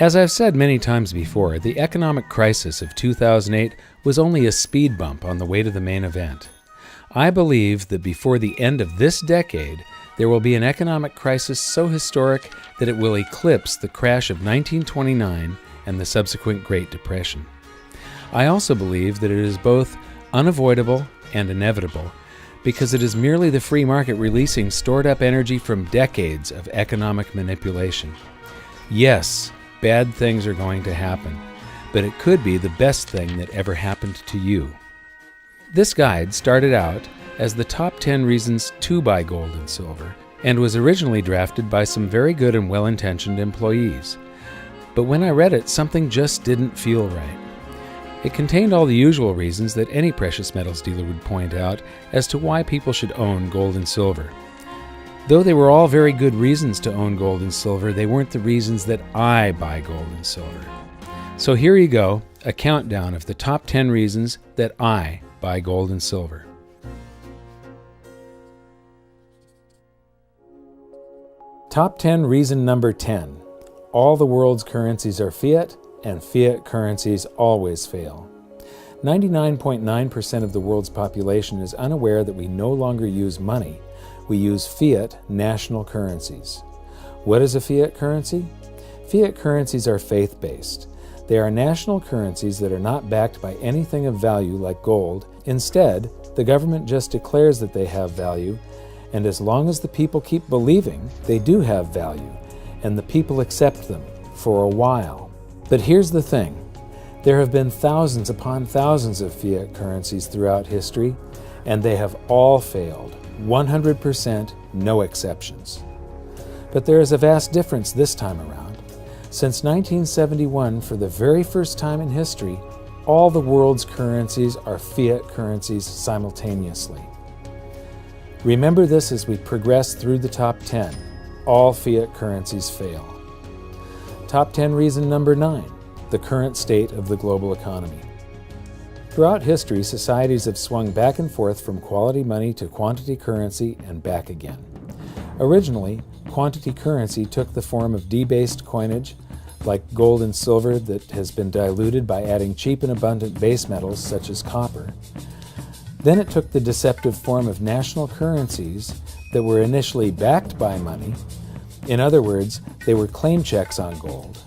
As I've said many times before, the economic crisis of 2008 was only a speed bump on the way to the main event. I believe that before the end of this decade, there will be an economic crisis so historic that it will eclipse the crash of 1929 and the subsequent Great Depression. I also believe that it is both unavoidable and inevitable because it is merely the free market releasing stored-up energy from decades of economic manipulation. Yes, bad things are going to happen, but it could be the best thing that ever happened to you. This guide started out as the top 10 reasons to buy gold and silver, and was originally drafted by some very good and well-intentioned employees. But when I read it, something just didn't feel right. It contained all the usual reasons that any precious metals dealer would point out as to why people should own gold and silver. Though they were all very good reasons to own gold and silver, they weren't the reasons that I buy gold and silver. So here you go, a countdown of the top 10 reasons that I buy gold and silver. Top 10 reason number 10. All the world's currencies are fiat, and fiat currencies always fail. 99.9% of the world's population is unaware that we no longer use money. We use fiat national currencies. What is a fiat currency? Fiat currencies are faith-based. They are national currencies that are not backed by anything of value like gold. Instead, the government just declares that they have value, and as long as the people keep believing, they do have value, and the people accept them for a while. But here's the thing. There have been thousands upon thousands of fiat currencies throughout history, and they have all failed. 100%, no exceptions. But there is a vast difference this time around. Since 1971, for the very first time in history, all the world's currencies are fiat currencies simultaneously. Remember this as we progress through the top 10. All fiat currencies fail. Top 10 reason number 9, the current state of the global economy. Throughout history, societies have swung back and forth from quality money to quantity currency and back again. Originally, quantity currency took the form of debased coinage, like gold and silver that has been diluted by adding cheap and abundant base metals such as copper. Then it took the deceptive form of national currencies that were initially backed by money. In other words, they were claim checks on gold.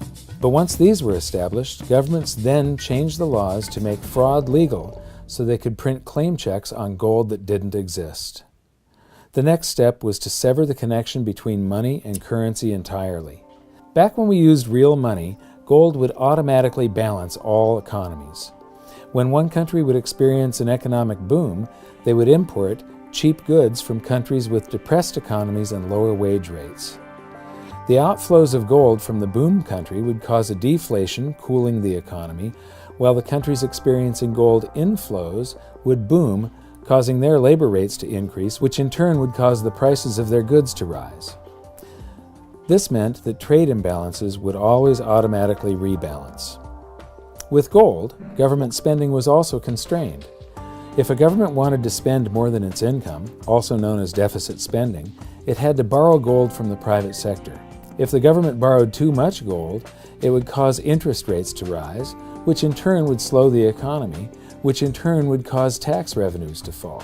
But once these were established, governments then changed the laws to make fraud legal so they could print claim checks on gold that didn't exist. The next step was to sever the connection between money and currency entirely. Back when we used real money, gold would automatically balance all economies. When one country would experience an economic boom, they would import cheap goods from countries with depressed economies and lower wage rates. The outflows of gold from the boom country would cause a deflation, cooling the economy, while the countries experiencing gold inflows would boom, causing their labor rates to increase, which in turn would cause the prices of their goods to rise. This meant that trade imbalances would always automatically rebalance. With gold, government spending was also constrained. If a government wanted to spend more than its income, also known as deficit spending, it had to borrow gold from the private sector. If the government borrowed too much gold, it would cause interest rates to rise, which in turn would slow the economy, which in turn would cause tax revenues to fall.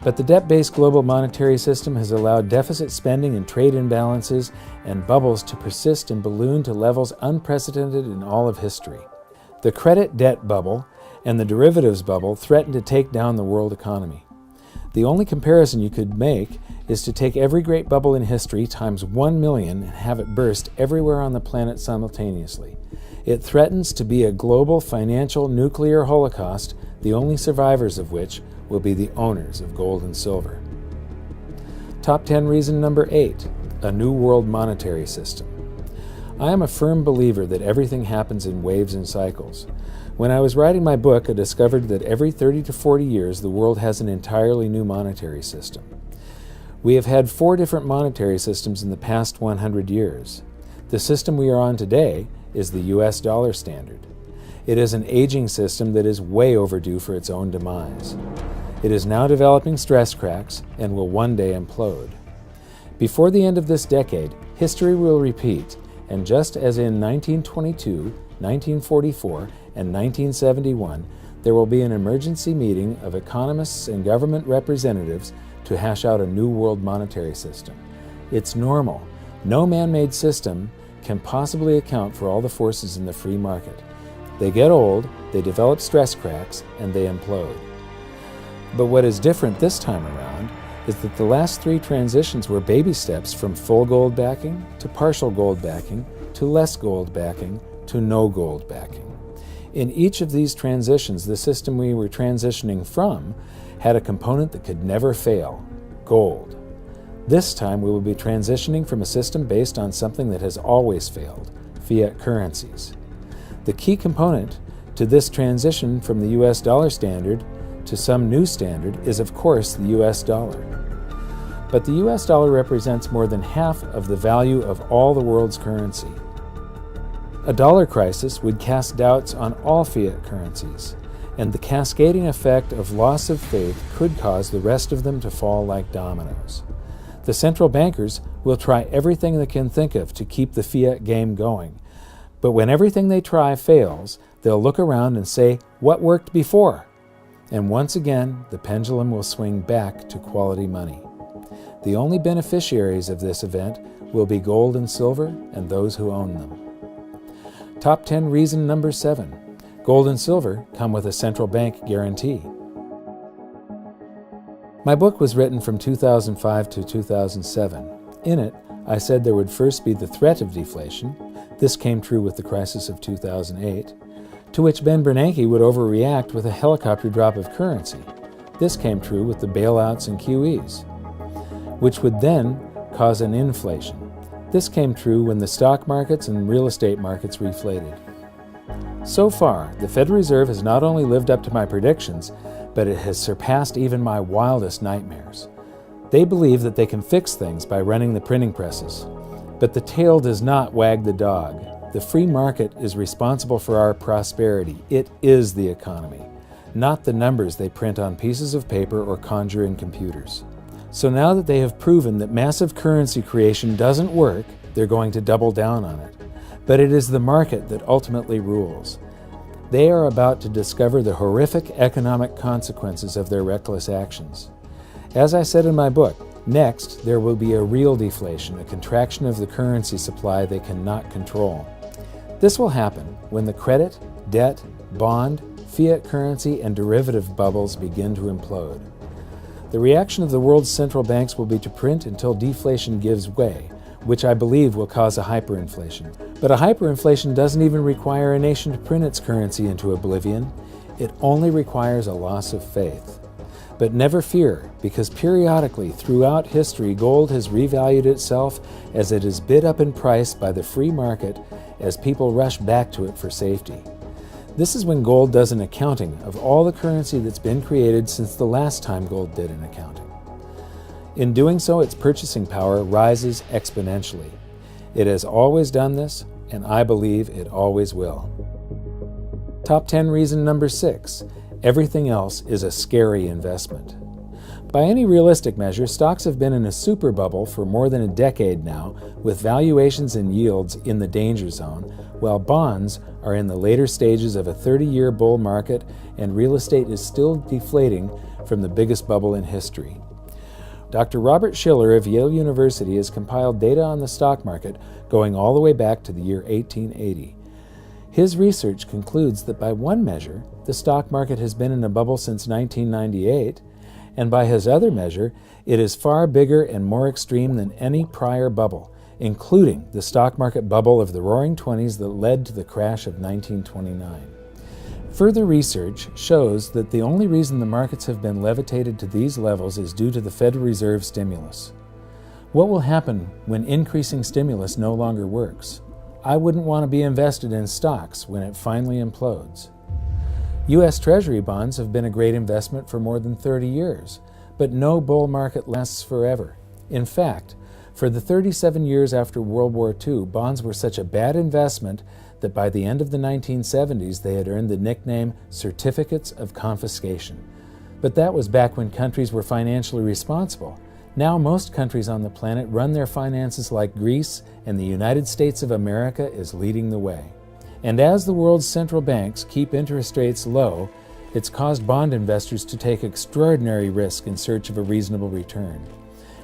But the debt-based global monetary system has allowed deficit spending and trade imbalances and bubbles to persist and balloon to levels unprecedented in all of history. The credit debt bubble and the derivatives bubble threaten to take down the world economy. The only comparison you could make is to take every great bubble in history times 1 million and have it burst everywhere on the planet simultaneously. It threatens to be a global financial nuclear holocaust, the only survivors of which will be the owners of gold and silver. Top 10 reason number 8, a new world monetary system. I am a firm believer that everything happens in waves and cycles. When I was writing my book, I discovered that every 30 to 40 years the world has an entirely new monetary system. We have had 4 different monetary systems in the past 100 years. The system we are on today is the US dollar standard. It is an aging system that is way overdue for its own demise. It is now developing stress cracks and will one day implode. Before the end of this decade, history will repeat, and just as in 1922, 1944, and 1971, there will be an emergency meeting of economists and government representatives to hash out a new world monetary system. It's normal. No man-made system can possibly account for all the forces in the free market. They get old, they develop stress cracks, and they implode. But what is different this time around is that the last three transitions were baby steps from full gold backing to partial gold backing to less gold backing to no gold backing. In each of these transitions, the system we were transitioning from had a component that could never fail: gold. This time we will be transitioning from a system based on something that has always failed: fiat currencies. The key component to this transition from the US dollar standard to some new standard is, of course, the US dollar. But the US dollar represents more than half of the value of all the world's currency. A dollar crisis would cast doubts on all fiat currencies, and the cascading effect of loss of faith could cause the rest of them to fall like dominoes. The central bankers will try everything they can think of to keep the fiat game going. But when everything they try fails, they'll look around and say, "What worked before?" And once again, the pendulum will swing back to quality money. The only beneficiaries of this event will be gold and silver and those who own them. Top 10 reason number 7. Gold and silver come with a central bank guarantee. My book was written from 2005 to 2007. In it, I said there would first be the threat of deflation. This came true with the crisis of 2008. To which Ben Bernanke would overreact with a helicopter drop of currency. This came true with the bailouts and QEs, which would then cause an inflation. This came true when the stock markets and real estate markets reflated. So far, the Federal Reserve has not only lived up to my predictions, but it has surpassed even my wildest nightmares. They believe that they can fix things by running the printing presses. But the tail does not wag the dog. The free market is responsible for our prosperity. It is the economy, not the numbers they print on pieces of paper or conjure in computers. So now that they have proven that massive currency creation doesn't work, they're going to double down on it. But it is the market that ultimately rules. They are about to discover the horrific economic consequences of their reckless actions. As I said in my book, next there will be a real deflation, a contraction of the currency supply they cannot control. This will happen when the credit, debt, bond, fiat currency, and derivative bubbles begin to implode. The reaction of the world's central banks will be to print until deflation gives way, which I believe will cause a hyperinflation. But a hyperinflation doesn't even require a nation to print its currency into oblivion. It only requires a loss of faith. But never fear, because periodically throughout history, gold has revalued itself as it is bid up in price by the free market as people rush back to it for safety. This is when gold does an accounting of all the currency that's been created since the last time gold did an accounting. In doing so, its purchasing power rises exponentially. It has always done this, and I believe it always will. Top 10 reason number 6. Everything else is a scary investment. By any realistic measure, stocks have been in a super bubble for more than a decade now, with valuations and yields in the danger zone, while bonds are in the later stages of a 30-year bull market and real estate is still deflating from the biggest bubble in history. Dr. Robert Shiller of Yale University has compiled data on the stock market going all the way back to the year 1880. His research concludes that by one measure, the stock market has been in a bubble since 1998, and by his other measure, it is far bigger and more extreme than any prior bubble, including the stock market bubble of the Roaring Twenties that led to the crash of 1929. Further research shows that the only reason the markets have been levitated to these levels is due to the Federal Reserve stimulus. What will happen when increasing stimulus no longer works? I wouldn't want to be invested in stocks when it finally implodes. U.S. Treasury bonds have been a great investment for more than 30 years, but no bull market lasts forever. In fact, for the 37 years after World War II, bonds were such a bad investment that by the end of the 1970s they had earned the nickname certificates of confiscation. But that was back when countries were financially responsible. Now most countries on the planet run their finances like Greece, and the United States of America is leading the way. And as the world's central banks keep interest rates low, it's caused bond investors to take extraordinary risk in search of a reasonable return.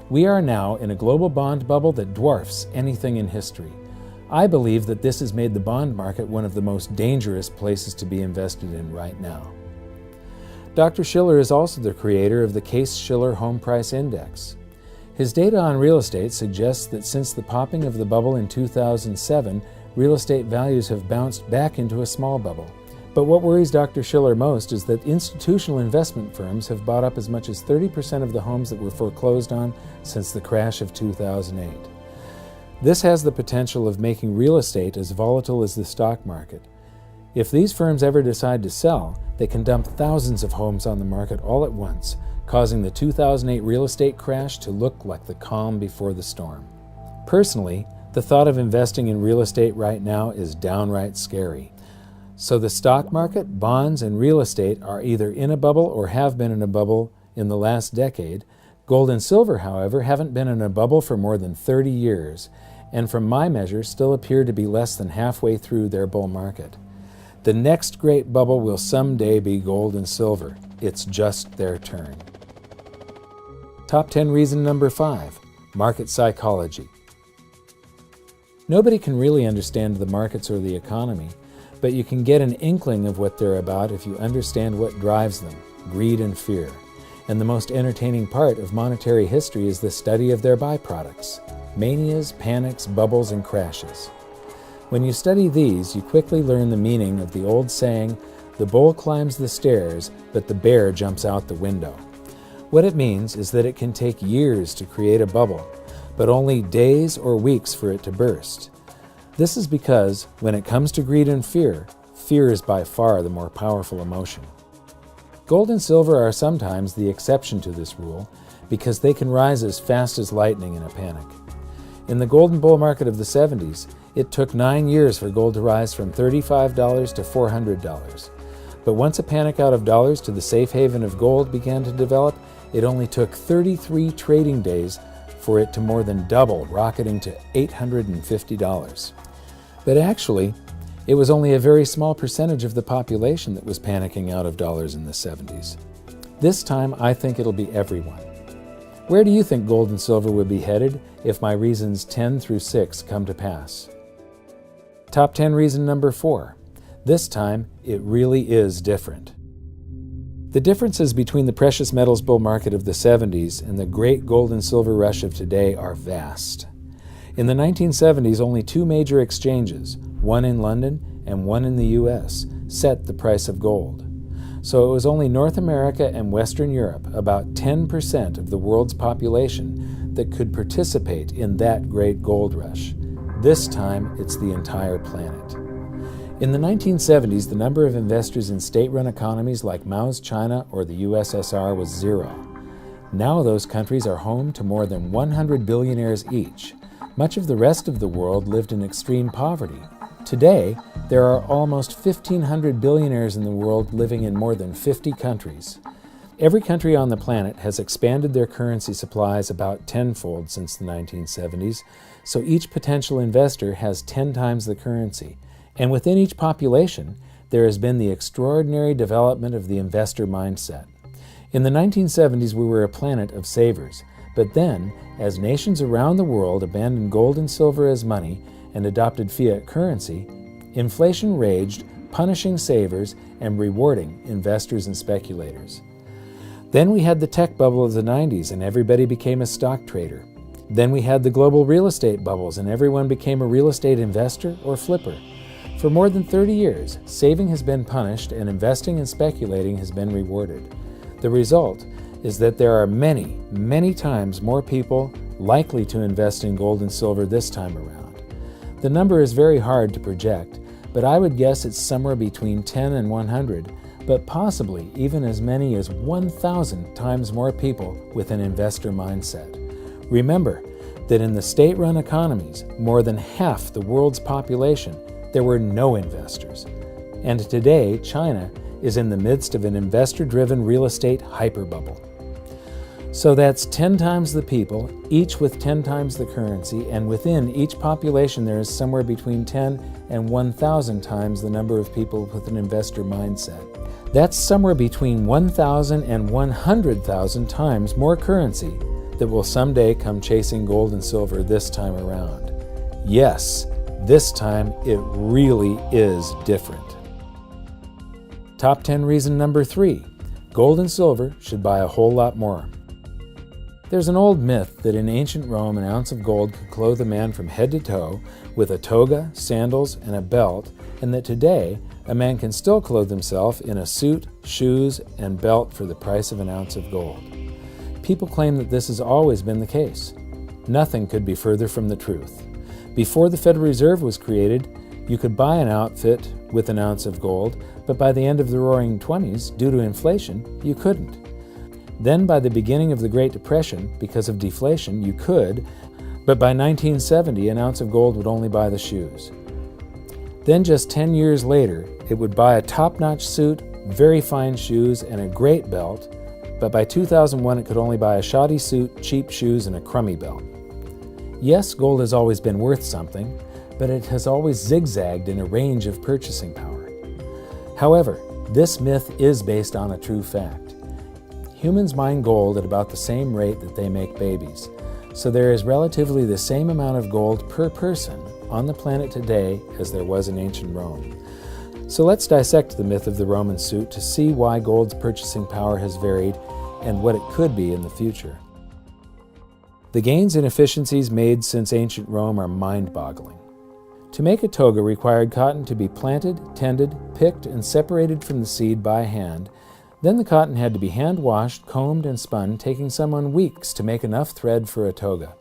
We are now in a global bond bubble that dwarfs anything in history. I believe that this has made the bond market one of the most dangerous places to be invested in right now. Dr. Shiller is also the creator of the Case-Shiller Home Price Index. His data on real estate suggests that since the popping of the bubble in 2007, real estate values have bounced back into a small bubble. But what worries Dr. Shiller most is that institutional investment firms have bought up as much as 30% of the homes that were foreclosed on since the crash of 2008. This has the potential of making real estate as volatile as the stock market. If these firms ever decide to sell, they can dump thousands of homes on the market all at once, causing the 2008 real estate crash to look like the calm before the storm. Personally, the thought of investing in real estate right now is downright scary. So the stock market, bonds, and real estate are either in a bubble or have been in a bubble in the last decade. Gold and silver, however, haven't been in a bubble for more than 30 years, and from my measure still appear to be less than halfway through their bull market. The next great bubble will someday be gold and silver. It's just their turn. Top 10 reason number 5, market psychology. Nobody can really understand the markets or the economy, but you can get an inkling of what they're about if you understand what drives them, greed and fear. And the most entertaining part of monetary history is the study of their byproducts, manias, panics, bubbles, and crashes. When you study these, you quickly learn the meaning of the old saying, "The bull climbs the stairs, but the bear jumps out the window." What it means is that it can take years to create a bubble, but only days or weeks for it to burst. This is because, when it comes to greed and fear, fear is by far the more powerful emotion. Gold and silver are sometimes the exception to this rule because they can rise as fast as lightning in a panic. In the golden bull market of the 70s, it took 9 years for gold to rise from $35 to $400. But once a panic out of dollars to the safe haven of gold began to develop, it only took 33 trading days for it to more than double, rocketing to $850. But actually, it was only a very small percentage of the population that was panicking out of dollars in the 70s. This time, I think it'll be everyone. Where do you think gold and silver would be headed if my reasons 10 through 6 come to pass? Top 10 reason number 4. This time, it really is different. The differences between the precious metals bull market of the 70s and the great gold and silver rush of today are vast. In the 1970s, only 2 major exchanges, one in London and one in the US, set the price of gold. So it was only North America and Western Europe, about 10% of the world's population, that could participate in that great gold rush. This time, it's the entire planet. In the 1970s, the number of investors in state-run economies like Mao's China or the USSR was 0. Now those countries are home to more than 100 billionaires each. Much of the rest of the world lived in extreme poverty. Today, there are almost 1,500 billionaires in the world living in more than 50 countries. Every country on the planet has expanded their currency supplies about tenfold since the 1970s, so each potential investor has 10 times the currency. And within each population, there has been the extraordinary development of the investor mindset. In the 1970s, we were a planet of savers. But then, as nations around the world abandoned gold and silver as money and adopted fiat currency, inflation raged, punishing savers and rewarding investors and speculators. Then we had the tech bubble of the 90s and everybody became a stock trader. Then we had the global real estate bubbles and everyone became a real estate investor or flipper. For more than 30 years, saving has been punished and investing and speculating has been rewarded. The result is that there are many, many times more people likely to invest in gold and silver this time around. The number is very hard to project, but I would guess it's somewhere between 10 and 100, but possibly even as many as 1,000 times more people with an investor mindset. Remember that in the state-run economies, more than half the world's population, there were no investors. And today, China is in the midst of an investor-driven real estate hyperbubble. So that's 10 times the people, each with 10 times the currency, and within each population there is somewhere between 10 and 1,000 times the number of people with an investor mindset. That's somewhere between 1,000 and 100,000 times more currency that will someday come chasing gold and silver this time around. Yes, this time it really is different. Top 10 reason number 3. Gold and silver should buy a whole lot more. There's an old myth that in ancient Rome an ounce of gold could clothe a man from head to toe with a toga, sandals, and a belt, and that today a man can still clothe himself in a suit, shoes, and belt for the price of an ounce of gold. People claim that this has always been the case. Nothing could be further from the truth. Before the Federal Reserve was created, you could buy an outfit with an ounce of gold, but by the end of the Roaring '20s, due to inflation, you couldn't. Then by the beginning of the Great Depression, because of deflation, you could, but by 1970, an ounce of gold would only buy the shoes. Then just 10 years later, it would buy a top-notch suit, very fine shoes, and a great belt, but by 2001 it could only buy a shoddy suit, cheap shoes, and a crummy belt. Yes, gold has always been worth something, but it has always zigzagged in a range of purchasing power. However, this myth is based on a true fact. Humans mine gold at about the same rate that they make babies, so there is relatively the same amount of gold per person on the planet today as there was in ancient Rome. So let's dissect the myth of the Roman suit to see why gold's purchasing power has varied and what it could be in the future. The gains and efficiencies made since ancient Rome are mind-boggling. To make a toga required cotton to be planted, tended, picked, and separated from the seed by hand. Then the cotton had to be hand-washed, combed, and spun, taking someone weeks to make enough thread for a toga.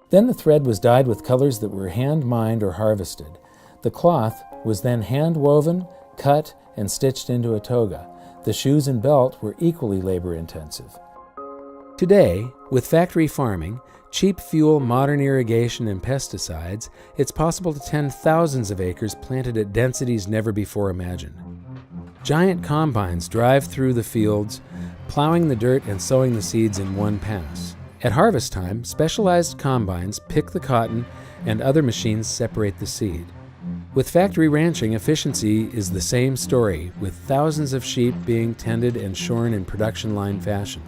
Then the thread was dyed with colors that were hand-mined or harvested. The cloth was then hand-woven, cut, and stitched into a toga. The shoes and belt were equally labor-intensive. Today, with factory farming, cheap fuel, modern irrigation, and pesticides, it's possible to tend thousands of acres planted at densities never before imagined. Giant combines drive through the fields, plowing the dirt and sowing the seeds in one pass. At harvest time, specialized combines pick the cotton and other machines separate the seed. With factory ranching, efficiency is the same story, with thousands of sheep being tended and shorn in production line fashion.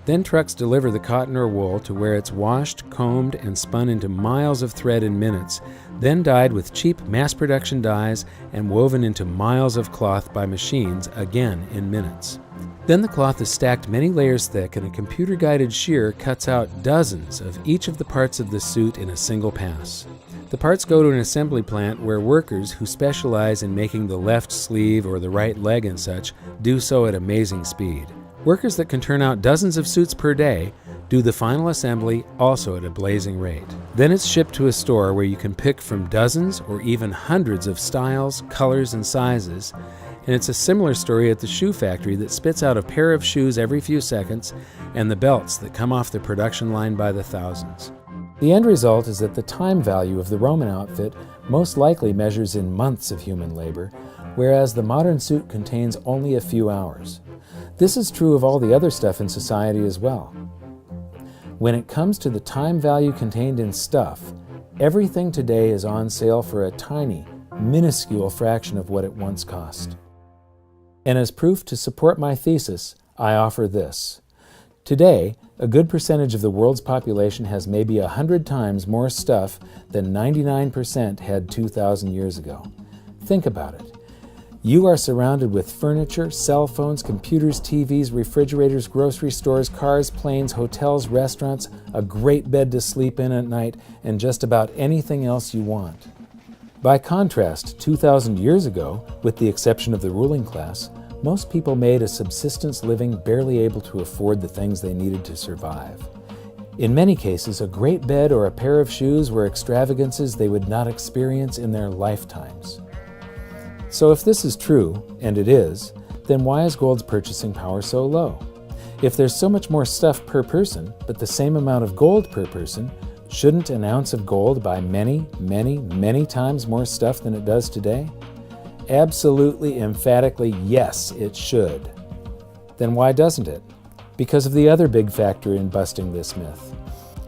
Then trucks deliver the cotton or wool to where it's washed, combed, and spun into miles of thread in minutes, then dyed with cheap mass-production dyes and woven into miles of cloth by machines, again in minutes. Then the cloth is stacked many layers thick, and a computer-guided shear cuts out dozens of each of the parts of the suit in a single pass. The parts go to an assembly plant where workers who specialize in making the left sleeve or the right leg and such do so at amazing speed. Workers that can turn out dozens of suits per day do the final assembly also at a blazing rate. Then it's shipped to a store where you can pick from dozens or even hundreds of styles, colors, and sizes. And it's a similar story at the shoe factory that spits out a pair of shoes every few seconds and the belts that come off the production line by the thousands. The end result is that the time value of the Roman outfit most likely measures in months of human labor, whereas the modern suit contains only a few hours. This is true of all the other stuff in society as well. When it comes to the time value contained in stuff, everything today is on sale for a tiny, minuscule fraction of what it once cost. And as proof to support my thesis, I offer this. Today, a good percentage of the world's population has maybe 100 times more stuff than 99% had 2,000 years ago. Think about it. You are surrounded with furniture, cell phones, computers, TVs, refrigerators, grocery stores, cars, planes, hotels, restaurants, a great bed to sleep in at night, and just about anything else you want. By contrast, 2,000 years ago, with the exception of the ruling class, most people made a subsistence living barely able to afford the things they needed to survive. In many cases, a great bed or a pair of shoes were extravagances they would not experience in their lifetimes. So if this is true, and it is, then why is gold's purchasing power so low? If there's so much more stuff per person, but the same amount of gold per person, shouldn't an ounce of gold buy many, many, many times more stuff than it does today? Absolutely, emphatically, yes, it should. Then why doesn't it? because of the other big factor in busting this myth.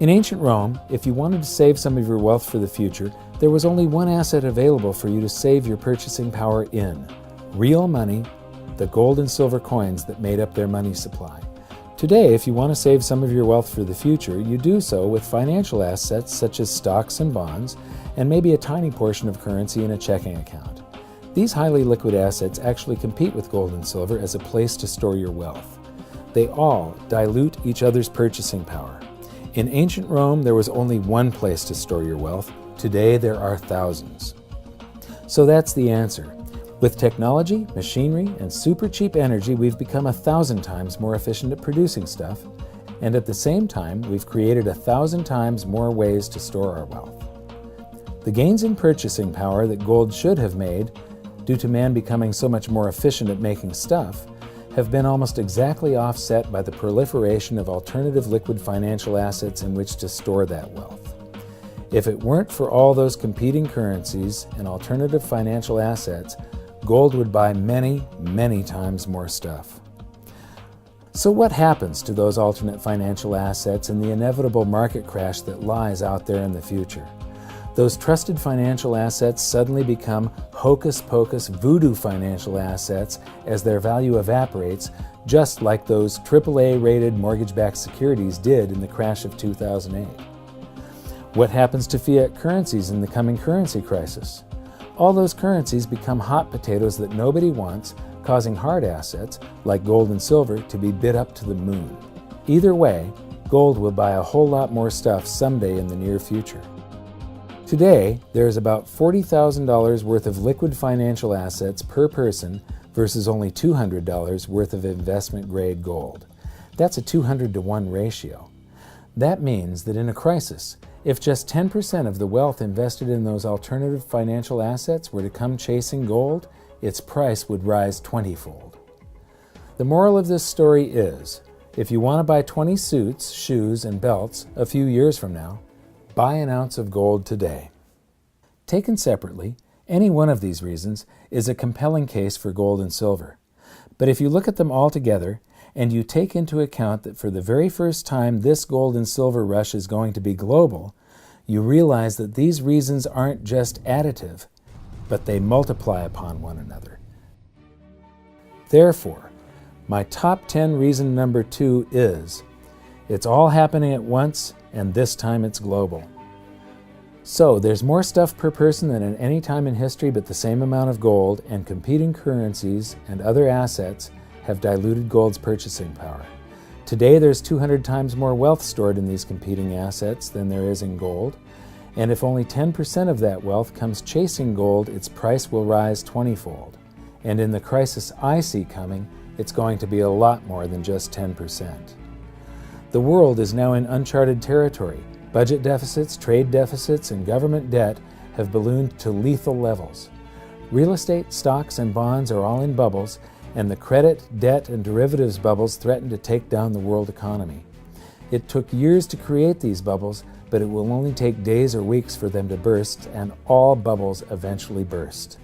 In ancient Rome, if you wanted to save some of your wealth for the future, there was only one asset available for you to save your purchasing power in: real money, the gold and silver coins that made up their money supply. Today, if you want to save some of your wealth for the future, you do so with financial assets such as stocks and bonds, and maybe a tiny portion of currency in a checking account. These highly liquid assets actually compete with gold and silver as a place to store your wealth. They all dilute each other's purchasing power. In ancient Rome, there was only one place to store your wealth. Today, there are thousands. So that's the answer. With technology, machinery, and super cheap energy, we've become 1,000 times more efficient at producing stuff, and at the same time, we've created 1,000 times more ways to store our wealth. The gains in purchasing power that gold should have made, due to man becoming so much more efficient at making stuff, have been almost exactly offset by the proliferation of alternative liquid financial assets in which to store that wealth. If it weren't for all those competing currencies and alternative financial assets, gold would buy many, many times more stuff. So what happens to those alternate financial assets in the inevitable market crash that lies out there in the future? Those trusted financial assets suddenly become hocus-pocus voodoo financial assets as their value evaporates, just like those AAA-rated mortgage-backed securities did in the crash of 2008. What happens to fiat currencies in the coming currency crisis? All those currencies become hot potatoes that nobody wants, causing hard assets, like gold and silver, to be bid up to the moon. Either way, gold will buy a whole lot more stuff someday in the near future. Today, there is about $40,000 worth of liquid financial assets per person versus only $200 worth of investment-grade gold. That's a 200-to-1 ratio. That means that in a crisis, if just 10% of the wealth invested in those alternative financial assets were to come chasing gold, its price would rise 20-fold. The moral of this story is, if you want to buy 20 suits, shoes, and belts a few years from now, buy an ounce of gold today. Taken separately, any one of these reasons is a compelling case for gold and silver. But if you look at them all together, and you take into account that for the very first time this gold and silver rush is going to be global, you realize that these reasons aren't just additive, but they multiply upon one another. Therefore, my top 10 reason number 2 is, it's all happening at once, and this time it's global. So there's more stuff per person than at any time in history, but the same amount of gold, and competing currencies and other assets have diluted gold's purchasing power. Today there's 200 times more wealth stored in these competing assets than there is in gold, and if only 10% of that wealth comes chasing gold, its price will rise 20-fold. And in the crisis I see coming, it's going to be a lot more than just 10%. The world is now in uncharted territory. Budget deficits, trade deficits, and government debt have ballooned to lethal levels. Real estate, stocks, and bonds are all in bubbles, and the credit, debt, and derivatives bubbles threaten to take down the world economy. It took years to create these bubbles, but it will only take days or weeks for them to burst, and all bubbles eventually burst.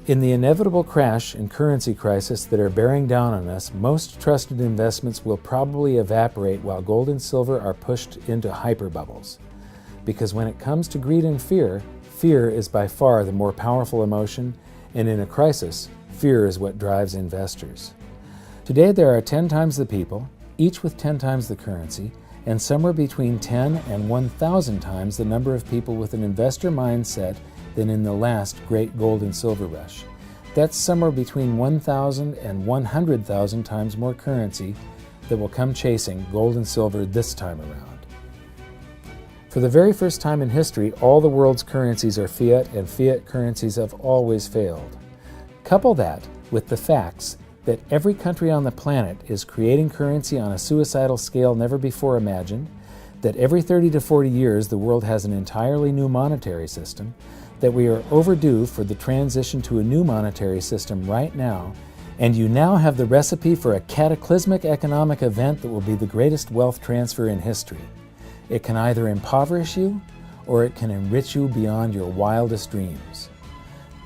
In the inevitable crash and currency crisis that are bearing down on us, most trusted investments will probably evaporate while gold and silver are pushed into hyperbubbles. Because when it comes to greed and fear, fear is by far the more powerful emotion, and in a crisis, fear is what drives investors. Today there are 10 times the people, each with 10 times the currency, and somewhere between 10 and 1,000 times the number of people with an investor mindset than in the last great gold and silver rush. That's somewhere between 1,000 and 100,000 times more currency that will come chasing gold and silver this time around. For the very first time in history, all the world's currencies are fiat, and fiat currencies have always failed. Couple that with the facts that every country on the planet is creating currency on a suicidal scale never before imagined, that every 30 to 40 years the world has an entirely new monetary system, that we are overdue for the transition to a new monetary system right now, and you now have the recipe for a cataclysmic economic event that will be the greatest wealth transfer in history. It can either impoverish you, or it can enrich you beyond your wildest dreams.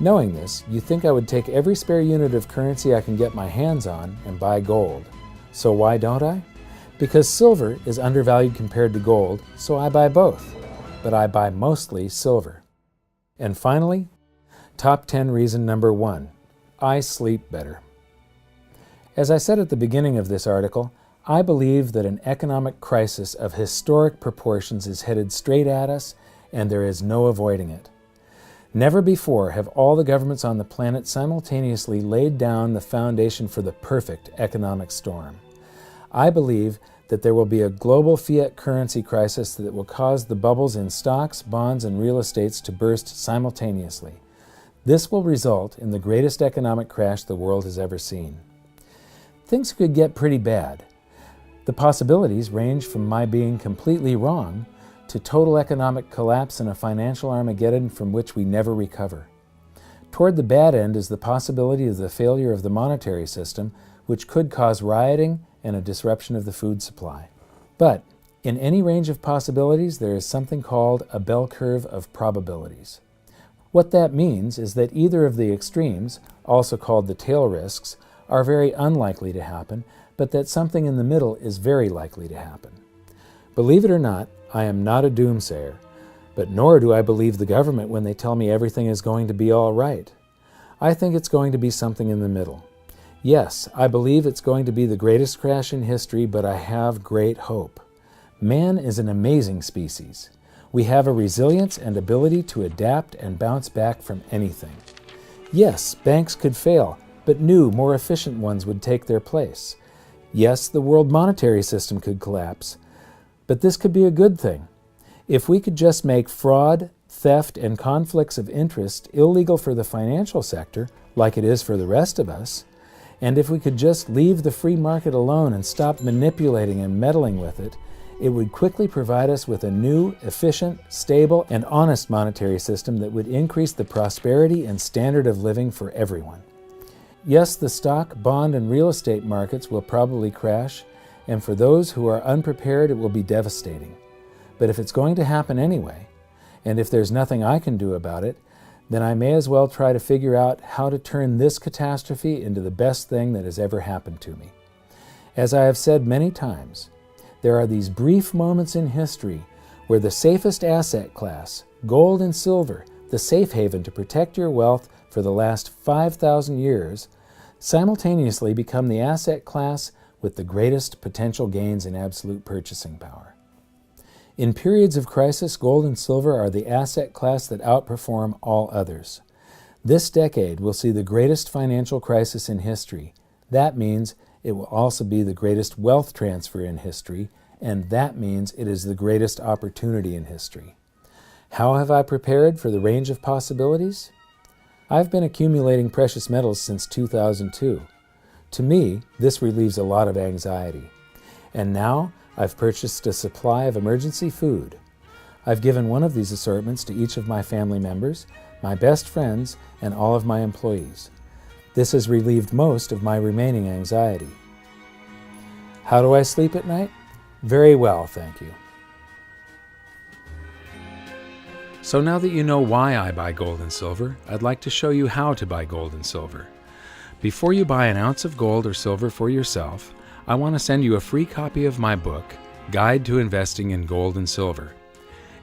Knowing this, you think I would take every spare unit of currency I can get my hands on and buy gold. So why don't I? Because silver is undervalued compared to gold, so I buy both, but I buy mostly silver. And finally, top 10 reason number 1, I sleep better. As I said at the beginning of this article, I believe that an economic crisis of historic proportions is headed straight at us, and there is no avoiding it. Never before have all the governments on the planet simultaneously laid down the foundation for the perfect economic storm. I believe that there will be a global fiat currency crisis that will cause the bubbles in stocks, bonds, and real estates to burst simultaneously. This will result in the greatest economic crash the world has ever seen. Things could get pretty bad. The possibilities range from my being completely wrong to total economic collapse and a financial Armageddon from which we never recover. Toward the bad end is the possibility of the failure of the monetary system, which could cause rioting and a disruption of the food supply. But in any range of possibilities, there is something called a bell curve of probabilities. What that means is that either of the extremes, also called the tail risks, are very unlikely to happen, but that something in the middle is very likely to happen. Believe it or not, I am not a doomsayer, but nor do I believe the government when they tell me everything is going to be all right. I think it's going to be something in the middle. Yes, I believe it's going to be the greatest crash in history, but I have great hope. Man is an amazing species. We have a resilience and ability to adapt and bounce back from anything. Yes, banks could fail, but new, more efficient ones would take their place. Yes, the world monetary system could collapse, but this could be a good thing. If we could just make fraud, theft, and conflicts of interest illegal for the financial sector, like it is for the rest of us, and if we could just leave the free market alone and stop manipulating and meddling with it, it would quickly provide us with a new, efficient, stable, and honest monetary system that would increase the prosperity and standard of living for everyone. Yes, the stock, bond, and real estate markets will probably crash, and for those who are unprepared, it will be devastating. But if it's going to happen anyway, and if there's nothing I can do about it, then I may as well try to figure out how to turn this catastrophe into the best thing that has ever happened to me. As I have said many times, there are these brief moments in history where the safest asset class, gold and silver, the safe haven to protect your wealth for the last 5,000 years, simultaneously become the asset class with the greatest potential gains in absolute purchasing power. In periods of crisis, gold and silver are the asset class that outperform all others. This decade will see the greatest financial crisis in history. That means it will also be the greatest wealth transfer in history, and that means it is the greatest opportunity in history. How have I prepared for the range of possibilities? I've been accumulating precious metals since 2002. To me, this relieves a lot of anxiety. And now, I've purchased a supply of emergency food. I've given one of these assortments to each of my family members, my best friends, and all of my employees. This has relieved most of my remaining anxiety. How do I sleep at night? Very well, thank you. So now that you know why I buy gold and silver, I'd like to show you how to buy gold and silver. Before you buy an ounce of gold or silver for yourself, I want to send you a free copy of my book, Guide to Investing in Gold and Silver.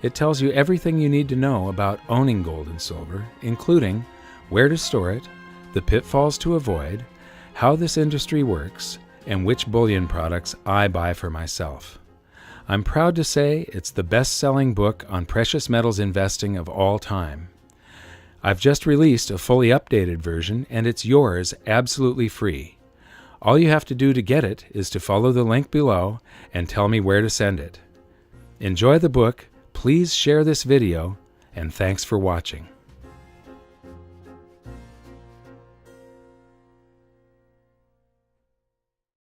It tells you everything you need to know about owning gold and silver, including where to store it, the pitfalls to avoid, how this industry works, and which bullion products I buy for myself. I'm proud to say it's the best-selling book on precious metals investing of all time. I've just released a fully updated version, and it's yours absolutely free. All you have to do to get it is to follow the link below and tell me where to send it. Enjoy the book, please share this video, and thanks for watching.